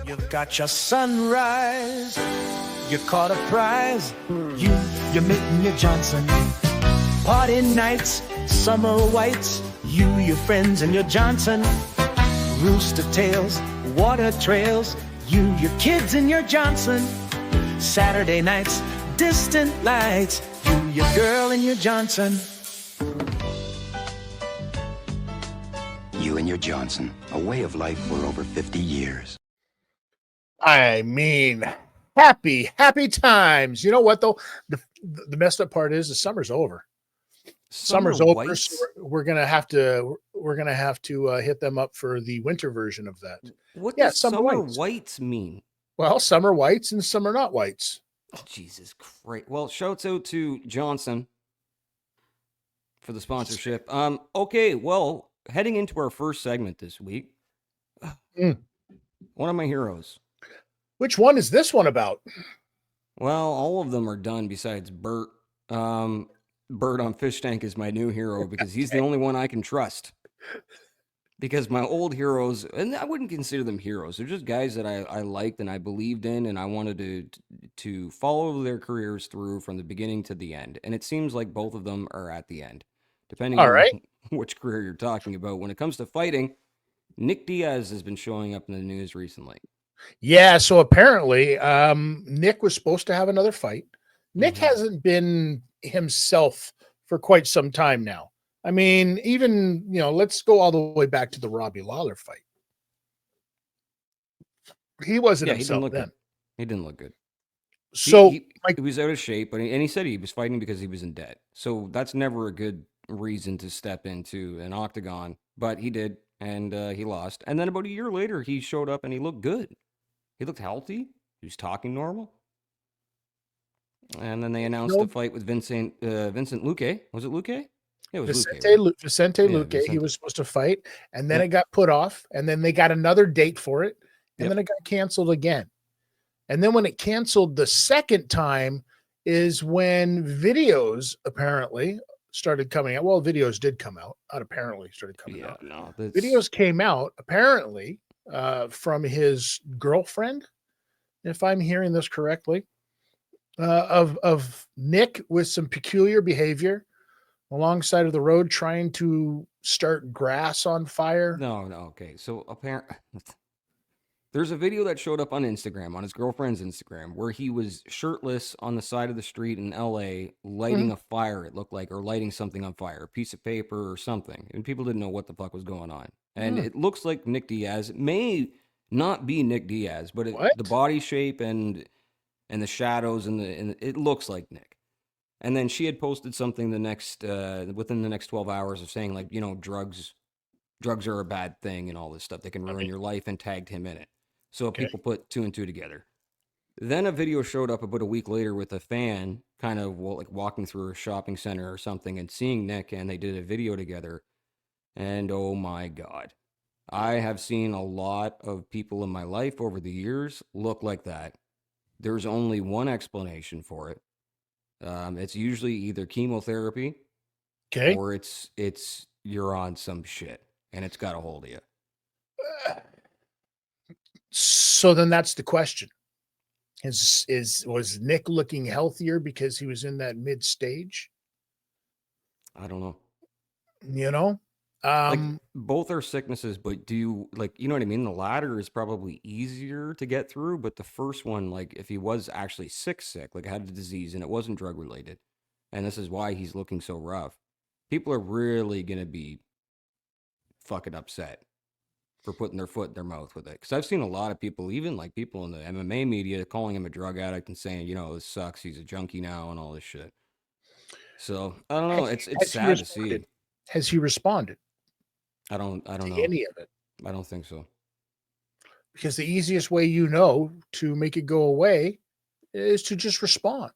You've got your sunrise, you caught a prize, you're meeting your Johnson. Party nights, summer whites, your friends and your Johnson. Rooster tails, water trails, your kids and your Johnson. Saturday nights, distant lights, your girl and your Johnson. You and your Johnson, a way of life for over 50 years. I mean, happy times. You know what though? The messed up part is the summer's over. Summer's over. So we're gonna have to hit them up for the winter version of that. What does summer whites mean? Well, some are whites and some are not whites. Jesus Christ. Well, shouts out to Johnson for the sponsorship. Okay, well, heading into our first segment this week, one of my heroes. Which one is this one about? Well, all of them are done besides Bert. Bert on Fish Tank is my new hero because he's the only one I can trust. Because my old heroes, and I wouldn't consider them heroes, they're just guys that I liked and I believed in, and I wanted to follow their careers through from the beginning to the end. And it seems like both of them are at the end, depending on which career you're talking about. When it comes to fighting, Nick Diaz has been showing up in the news recently. Yeah, so apparently Nick was supposed to have another fight. Nick hasn't been himself for quite some time now. I mean, even, let's go all the way back to the Robbie Lawler fight. He wasn't himself then. He didn't look good. So he was out of shape, and he said he was fighting because he was in debt. So that's never a good reason to step into an octagon. But he did, and he lost. And then about a year later, he showed up, and he looked good. He looked healthy. He was talking normal. And then they announced the fight with Vincent Luque. Was it Luque? It was Vicente Luque. He was supposed to fight, and then it got put off, and then they got another date for it, and then it got canceled again. And then when it canceled the second time is when videos apparently started coming out. Well, videos did come out. Not apparently started coming out. No, videos came out apparently from his girlfriend, if I'm hearing this correctly, of Nick with some peculiar behavior alongside of the road trying to start grass on fire. No. Okay. So apparently there's a video that showed up on Instagram, on his girlfriend's Instagram, where he was shirtless on the side of the street in LA, lighting a fire, it looked like, or lighting something on fire, a piece of paper or something. And people didn't know what the fuck was going on. And it looks like Nick Diaz. It may not be Nick Diaz, but the body shape and the shadows and it looks like Nick. And then she had posted something within the next 12 hours of saying, like, drugs are a bad thing and all this stuff. They can ruin your life, and tagged him in it. So people put two and two together. Then a video showed up about a week later with a fan kind of like walking through a shopping center or something and seeing Nick, and they did a video together. And oh my God, I have seen a lot of people in my life over the years look like that. There's only one explanation for it. It's usually either chemotherapy, or it's you're on some shit and it's got a hold of you. So then that's the question: was Nick looking healthier because he was in that mid stage? I don't know. Like both are sicknesses, but do you you know what I mean? The latter is probably easier to get through, but the first one, like if he was actually sick, like had a disease and it wasn't drug related, and this is why he's looking so rough, people are really gonna be fucking upset for putting their foot in their mouth with it. Because I've seen a lot of people, even like people in the MMA media, calling him a drug addict and saying, this sucks, he's a junkie now and all this shit. So I don't know. It's sad to see. Has he responded? I don't know any of it. I don't think so. Because the easiest way to make it go away is to just respond.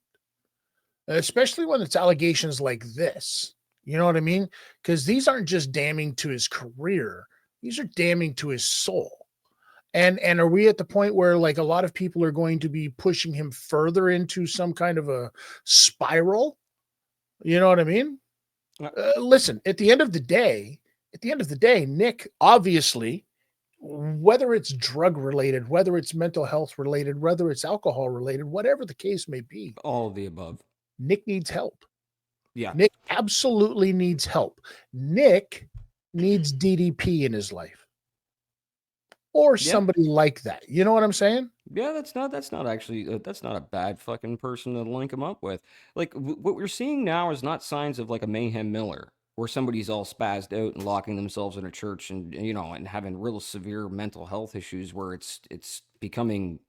Especially when it's allegations like this. You know what I mean? Because these aren't just damning to his career. These are damning to his soul. And are we at the point where like a lot of people are going to be pushing him further into some kind of a spiral? You know what I mean? Listen, at the end of the day, at the end of the day, Nick, obviously, whether it's drug related, whether it's mental health related, whether it's alcohol related, whatever the case may be, All of the above. Nick needs help. Yeah. Nick absolutely needs help. Nick needs DDP in his life or somebody like that. You know what I'm saying? Yeah, that's not actually that's not a bad fucking person to link him up with. Like what we're seeing now is not signs of like a Mayhem Miller, where somebody's all spazzed out and locking themselves in a church and and having real severe mental health issues where it's becoming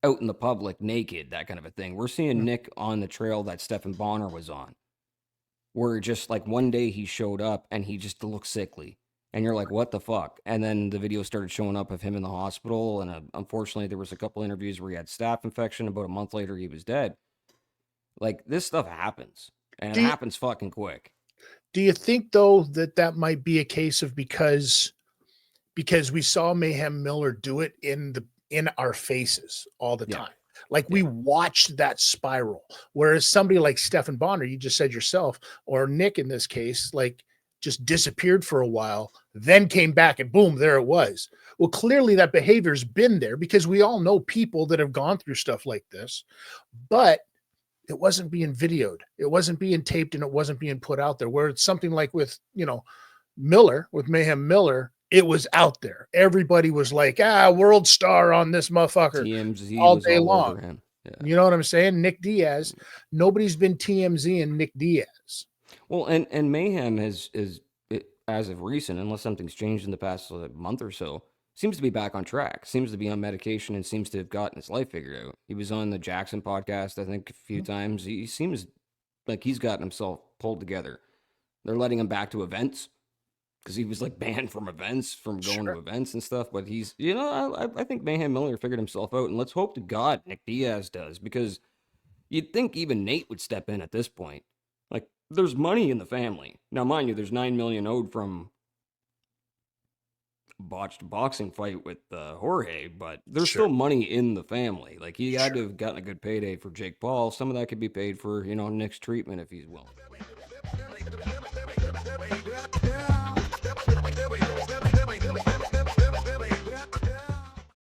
out in the public naked, that kind of a thing. We're seeing Nick on the trail that Stephen Bonner was on, where just like one day he showed up and he just looked sickly. And you're like, what the fuck? And then the video started showing up of him in the hospital. And unfortunately, there was a couple interviews where he had staph infection. About a month later, he was dead. Like, this stuff happens. And it happens fucking quick. Do you think, though, that might be a case of because we saw Mayhem Miller do it in our faces all the time? Like we watched that spiral. Whereas somebody like Stephen Bonner, you just said yourself, or Nick in this case, like just disappeared for a while, then came back and boom, there it was. Well, clearly that behavior's been there because we all know people that have gone through stuff like this, but it wasn't being videoed. It wasn't being taped and it wasn't being put out there. Where it's something like with, Miller, with Mayhem Miller, it was out there. Everybody was like, world star on this motherfucker TMZ all was day all long. over him. Yeah. You know what I'm saying? Nick Diaz. Nobody's been TMZ and Nick Diaz. Well, and Mayhem as of recent, unless something's changed in the past month or so, seems to be back on track. Seems to be on medication and seems to have gotten his life figured out. He was on the Jackson podcast, I think, a few times. He seems like he's gotten himself pulled together. They're letting him back to events because he was like banned from events, from going to events and stuff. But he's, I think Mayhem Miller figured himself out, and let's hope to God Nick Diaz does, because you'd think even Nate would step in at this point. Like, there's money in the family. Now, mind you, there's $9 million owed from a botched boxing fight with Jorge, but there's still money in the family. Like, he had to have gotten a good payday for Jake Paul. Some of that could be paid for, Nick's treatment if he's willing.